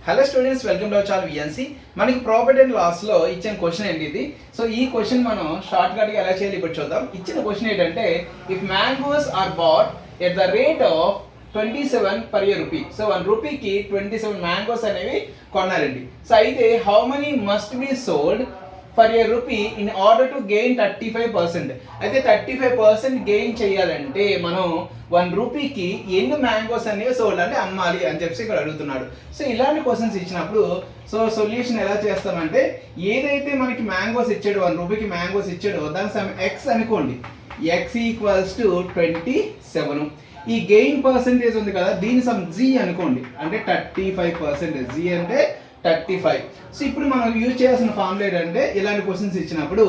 Hello students, welcome to our channel VNC. మనకి profit and loss లో ఇచ్చిన question ఏంటి ఇది. సో ఈ క్వశ్చన్ మనం షార్ట్ కట్ గా ఎలా చేయాలి ఇప్పుడు చూద్దాం. ఇచ్చిన క్వశ్చన్ ఏంటంటే, if mangoes are bought at the rate of 27 per rupee. So 1 రూపీకి 27 మ్యాంగోస్ అనేవి కొన్నారండి. సో అయితే how money must be sold for a rupee in order to gain 35%. అయితే 35% గెయిన్ చేయాలంటే మనం 1 రూపీకి ఎన్ని మ్యాంగోస్ అనేవి సోల్డ్ అంటే అమ్మాలి అని చెప్పి ఇక్కడ అడుగుతున్నాడు. సో ఇలాంటి క్వశ్చన్స్ ఇచ్చినప్పుడు సో సొల్యూషన్ ఎలా చేస్తామంటే, ఏదైతే మనకి మ్యాంగోస్ ఇచ్చాడు 1 రూపీకి మ్యాంగోస్ ఇచ్చాడో దాని సమ్ ఎక్స్ అనుకోండి. X equals to 27. ఈ గెయిన్ పర్సెంటేజ్ ఉంది కదా, దీని సమ్ జీ అనుకోండి, అంటే 35%. జీ అంటే 35. సో ఇప్పుడు మనం యూజ్ చేయాల్సిన ఫార్ములా ఏంటంటే, ఇలాంటి క్వశ్చన్స్ ఇచ్చినప్పుడు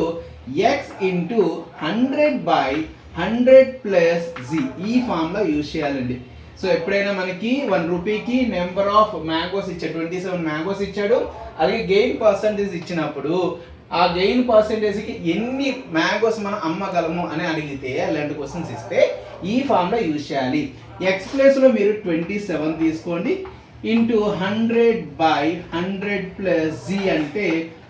ఎక్స్ ఇంటూ 100/100 ప్లస్ జీ, ఈ ఫార్ములా యూజ్ చేయాలండి. సో ఎప్పుడైనా మనకి 1 రూపీకి నెంబర్ ఆఫ్ మ్యాంగోస్ ఇచ్చాడు, 27 మ్యాంగోస్ ఇచ్చాడు, అలాగే గెయిన్ పర్సెంటేజ్ ఇచ్చినప్పుడు ఆ గెయిన్ పర్సెంటేజ్కి ఎన్ని మ్యాంగోస్ మనం అమ్మగలము అని అడిగితే, అలాంటి క్వశ్చన్స్ ఇస్తే ఈ ఫార్ములా యూజ్ చేయాలి. ఎక్స్ ప్లేస్లో మీరు 27 తీసుకోండి, ఇంటూ 100/100 ప్లస్ జీ అంటే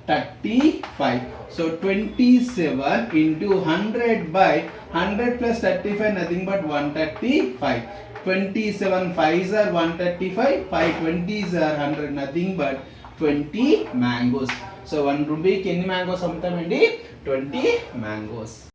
35. So 27 into 100/100 plus 35 nothing but 135. 27 5s are 135, 5 20s are 100, nothing but 20 mangoes. So 1 రూపీకి ఎన్ని మ్యాంగోస్ అమ్ముతామండి? 20 మ్యాంగోస్.